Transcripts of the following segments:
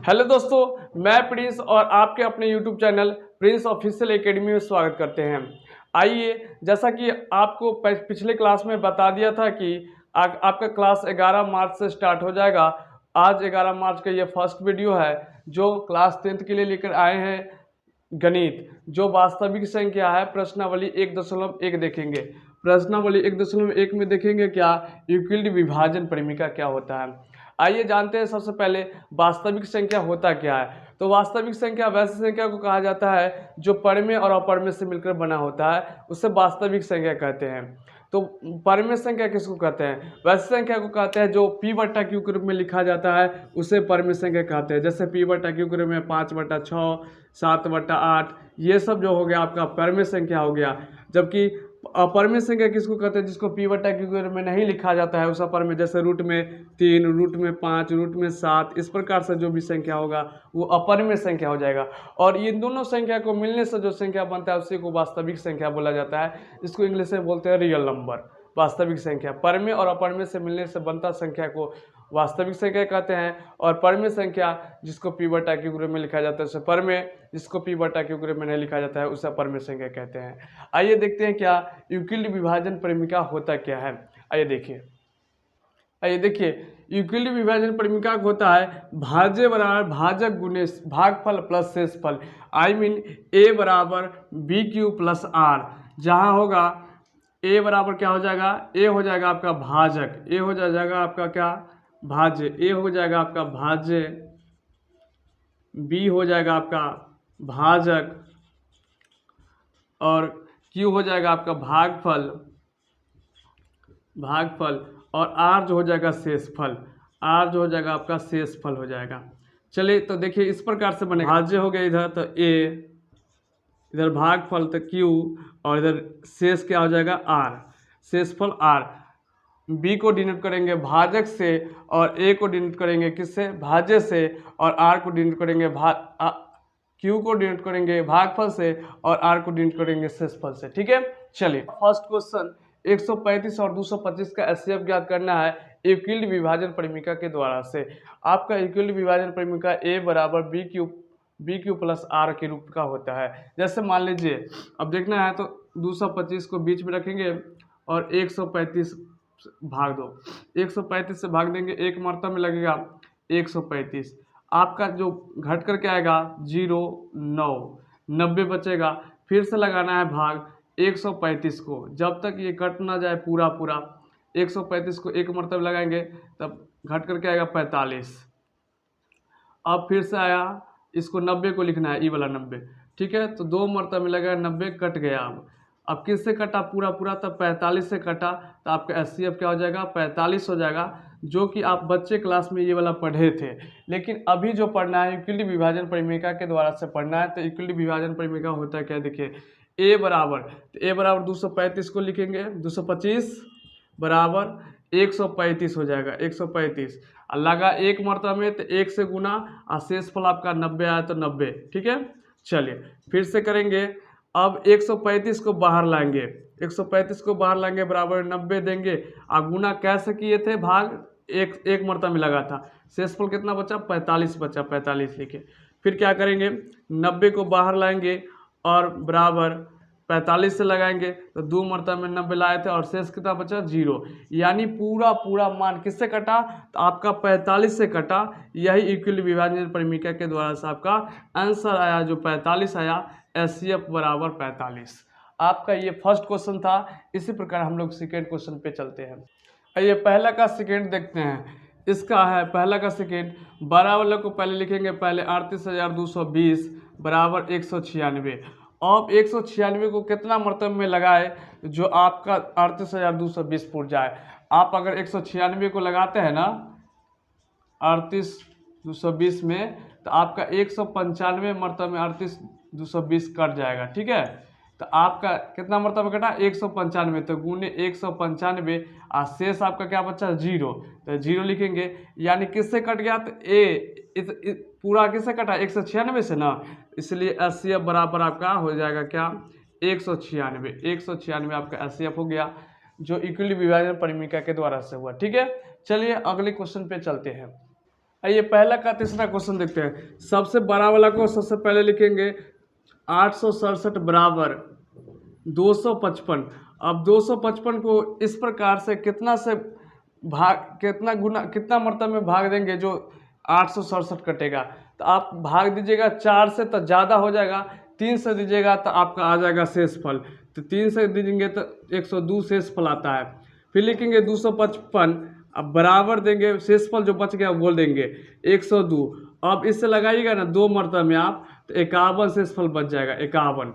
Hello दोस्तों, मैं Prince और आपके अपने YouTube channel Prince official academy में स्वागत करते हैं। आइए, जैसा कि आपको पिछले क्लास में बता दिया था कि आपका क्लास 11 मार्च से स्टार्ट हो जाएगा। आज 11 मार्च का ये फर्स्ट वीडियो है जो क्लास 10th के लिए लेकर आए हैं। गणित जो वास्तविक संख्या है, प्रश्नावली 1.1 देखेंगे। प्रश्नावली 1.1 में देखेंगे क्या यूक्लिड विभाजन परिमिका क्या होता है। आइए जानते हैं सबसे पहले वास्तविक संख्या होता क्या है। तो वास्तविक संख्या वैसी संख्या को कहा जाता है जो परमेय और अपरमेय से मिलकर बना होता है, उसे वास्तविक संख्या कहते हैं। तो परमेय संख्या किसको कहते हैं? वैसी संख्या को कहते हैं जो p/q के रूप में लिखा जाता है, उसे परमेय संख्या कहते हैं। जैसे p/q के रूप में 5/6, 7/8, ये सब जो हो गया आपका परमेय संख्या हो गया। जबकि अपरमेय संख्या किसको कहते हैं? जिसको p/q के रूप में नहीं लिखा जाता है उस अपरमेय, जैसे रूट में 3, रूट में 5, रूट में 7, इस प्रकार से जो भी संख्या होगा वो अपरमेय संख्या हो जाएगा। और इन दोनों संख्या को मिलने से जो संख्या बनता है उसी को वास्तविक संख्या बोला जाता है। इसको इंग्लिश में बोलते हैं रियल नंबर। वास्तविक संख्या परमेय और अपरमेय से मिलने से बनता संख्या को वास्तविक संख्या कहते हैं। और परमेय संख्या जिसको p/q के रूप में लिखा जाता है उसे परमेय, जिसको p/q के रूप में नहीं लिखा जाता है उसे अपरमेय संख्या कहते हैं। आइए देखते हैं क्या यूक्लिड विभाजन परिमिका होता क्या है। आइए देखिए यूक्लिड विभाजन परिमिका होता है भाज्य बराबर भाजक गुणे भागफल प्लस शेषफल। आई मीन a बराबर BQ प्लस R। जहाँ होगा a बराबर क्या हो जाएगा? a हो जाएगा आपका भाजक, a हो जाएगा आपका क्या भाज्य, a हो जाएगा आपका भाज्य, b हो जाएगा आपका भाजक और q हो जाएगा आपका भागफल और r जो हो जाएगा शेषफल, r जो हो जाएगा आपका शेषफल हो जाएगा। चलिए तो देखिए इस प्रकार से बनेगा। भाज्य हो गया इधर तो a, इधर भागफल तो q और इधर शेष क्या हो जाएगा r, शेषफल r। b को डिनोट करेंगे भाजक से और a को डिनोट करेंगे किससे? भाज्य से। और r को डिनोट करेंगे q को डिनोट करेंगे भागफल से और r को डिनोट करेंगे शेषफल से। ठीक है, चलिए फर्स्ट क्वेश्चन 135 और 225 का एचसीएफ ज्ञात करना है यूक्लिड विभाजन परिमिका के द्वारा से। आपका यूक्लिड विभाजन परिमिका a बराबर BQ प्लस R के रूप का होता है। जैसे मान लीजिए अब देखना है तो 225 को बीच में रखेंगे और 135 भाग दो, 135 से भाग देंगे, एक मर्तबा में लगेगा 135। आपका जो घट करके आएगा 0, 9, 90 बचेगा। फिर से लगाना है भाग 135 को, जब तक ये कट ना जाए पूरा 135 को एक मर्तबा लगाएंगे तब घट करके आएगा 45। अब फिर से आया, इसको 90 को लिखना है, ई वाला 90। ठीक है, तो दो मर्तबा में लगा 90, कट गया। अब किससे कटा? पूरा तब 45 से कटा, तो आपका एचसीएफ क्या हो जाएगा? 45 हो जाएगा, जो कि आप बच्चे क्लास में ये वाला पढ़े थे। लेकिन अभी जो पढ़ना है यूक्लिड विभाजन परिमिका के द्वारा से पढ़ना है। तो यूक्लिड विभाजन परिमिका होता है क्या? देखिए a बराबर 235 को लिखेंगे, 225 बराबर 135 हो जाएगा, 135 लगा एक मर्तबा में तो 1 से गुना और शेषफल आपका 90 आया तो 90। ठीक है, चलिए फिर से करेंगे। अब 135 को बाहर लाएंगे, 135 को बाहर लाएंगे बराबर 90 देंगे और गुना कैसे किए थे? भाग एक मर्तबा में लगा था। शेषफल कितना बचा? 45 बचा, 45 लिखे। फिर क्या करेंगे? 90 को बाहर लाएंगे और बराबर 45 से लगाएंगे तो दो मर्तबा में 90 लाए थे और शेष कितना बचा? 0। यानी पूरा मान किससे कटा? तो आपका 45 से कटा। यही यूक्लिड विभाजन परिमिका के द्वारा से आपका आंसर आया, जो 45 आया। एचसीएफ बराबर 45। आपका ये फर्स्ट क्वेश्चन था। इसी प्रकार हम लोग सेकेंड क्वेश्चन पे चलते हैं। आइए पहला का सेकेंड देखते हैं। इसका है पहला का सेकेंड, बड़ा वाले को पहले लिखेंगे, पहले 38,220 बराबर 196। अब 196 को कितना मर्तबा में लगाए जो आपका 38,220 फुट जाए? आप अगर 196 को लगाते हैं ना 38,220 में, तो आपका 195 मर्तबा में 38,220 कट जाएगा। ठीक है, तो आपका कितना मर्तबा कटा? 195, तो गुने 195 और शेष आपका क्या बचा? 0। तो 0 लिखेंगे, यानी किससे कट गया? तो पूरा किससे कटा? 196 से ना, इसलिए एचसीएफ बराबर आपका हो जाएगा क्या? 196। 196 आपका एचसीएफ हो गया, जो यूक्लिड विभाजन परिमिका के द्वारा से हुआ। ठीक है, चलिए अगले क्वेश्चन पे चलते हैं। आइए पहला का तीसरा क्वेश्चन देखते हैं। सबसे बड़ा वाला को सबसे पहले लिखेंगे 867 बराबर 255। अब 255 को इस प्रकार से कितना मरतबा में भाग देंगे जो 867 कटेगा। तो आप भाग दीजिएगा 4 से तो ज़्यादा हो जाएगा, 3 से दीजिएगा तो आपका आ जाएगा शेषफल। तो 3 से दीजिएंगे तो 102 शेषफल आता है। फिर लिखेंगे 255, अब बराबर देंगे, शेषफल जो बच गया वो बोल देंगे 102। अब इससे लगाइएगा ना 2 मरतबा में आप, तो 51 शेषफल बच जाएगा, 51।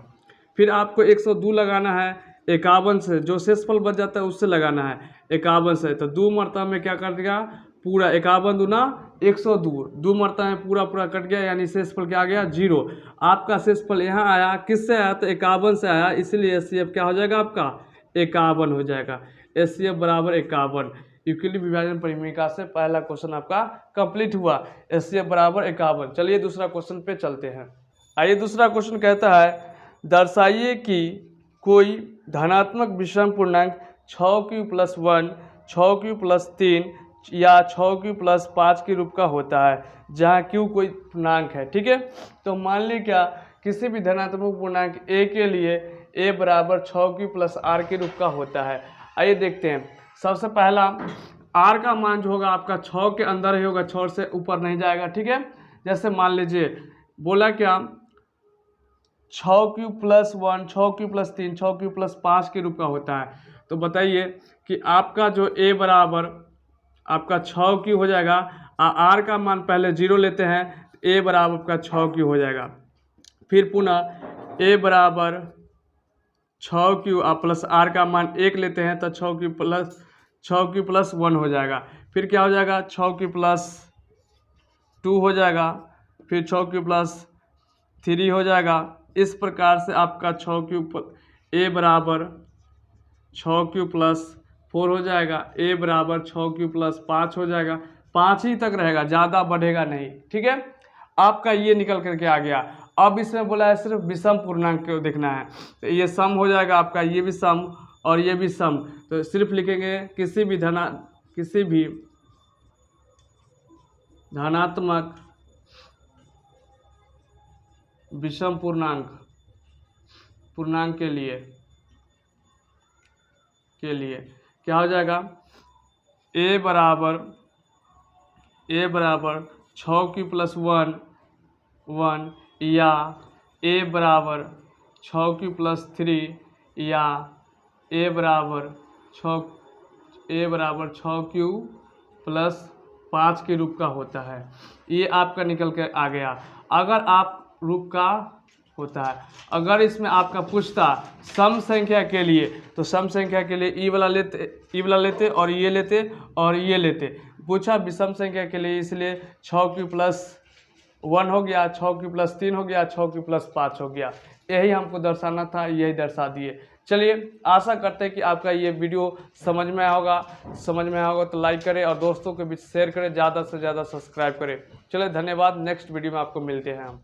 फिर आपको 102 लगाना है 51 से, जो शेषफल बच जाता है उससे लगाना है 51 से। तो 2 मरतबा में क्या कर देगा, पूरा 51 दूना 102, 2 मरतबा में पूरा कट गया, यानी शेषफल क्या आ गया 0। आपका शेषफल यहाँ आया, किससे आया तो 51 से आया, इसलिए एचसीएफ क्या हो जाएगा आपका 51 हो जाएगा। एचसीएफ बराबर 51। यूक्लिड विभाजन परिमेय से पहला क्वेश्चन आपका कंप्लीट हुआ, एचसीएफ बराबर 51। चलिए दूसरा क्वेश्चन पे चलते हैं। आइए दूसरा क्वेश्चन कहता है, दर्शाइए कि कोई धनात्मक विषम पूर्णांक 6q+1, 6q+3 या 6q+5 के रूप का होता है, जहाँ q कोई पूर्णांक है। ठीक है, तो मान ली क्या किसी भी धनात्मक पूर्णांक a के लिए a बराबर 6q+r के रूप का होता है। आइए देखते हैं। सबसे पहला r का मान जो होगा आपका 6 के अंदर ही होगा, 6 से ऊपर नहीं जाएगा। ठीक है, जैसे मान लीजिए बोला क्या 6q+1, 6q+3, 6q+5 के रूप का होता है। तो बताइए कि आपका जो a बराबर आपका 6q हो जाएगा, r का मान पहले 0 लेते हैं, a बराबर आपका 6q हो जाएगा। फिर पुनः a बराबर 6q प्लस r का मान 1 लेते हैं तो 6q+1 हो जाएगा। फिर क्या हो जाएगा 6q+2 हो जाएगा, फिर 6q+3 हो जाएगा। इस प्रकार से आपका a बराबर 6q+4 हो जाएगा, a बराबर 6q+5 हो जाएगा। 5 ही तक रहेगा, ज़्यादा बढ़ेगा नहीं। ठीक है, आपका ये निकल करके आ गया। अब इसमें बोला है सिर्फ विषम पूर्णांक को देखना है, तो ये सम हो जाएगा आपका, ये भी सम और ये भी सम। तो सिर्फ लिखेंगे किसी भी धनात्मक विषम पूर्णांक के लिए क्या हो जाएगा, a बराबर 6q+1 या a बराबर 6q+3 या a बराबर 6q+5 के रूप का होता है। ये आपका निकल के आ गया। अगर आप रूप का होता है, अगर इसमें आपका पूछता सम संख्या के लिए, तो सम संख्या के लिए ई वाला लेते और ये लेते। पूछा विषम संख्या के लिए, इसलिए 6q+1 हो गया, 6q+3 हो गया, 6q+5 हो गया। यही हमको दर्शाना था, यही दर्शा दिए। चलिए, आशा करते हैं कि आपका ये वीडियो समझ में आया होगा तो लाइक करें और दोस्तों के बीच शेयर करें, ज़्यादा से ज़्यादा सब्सक्राइब करें। चलिए धन्यवाद, नेक्स्ट वीडियो में आपको मिलते हैं हम।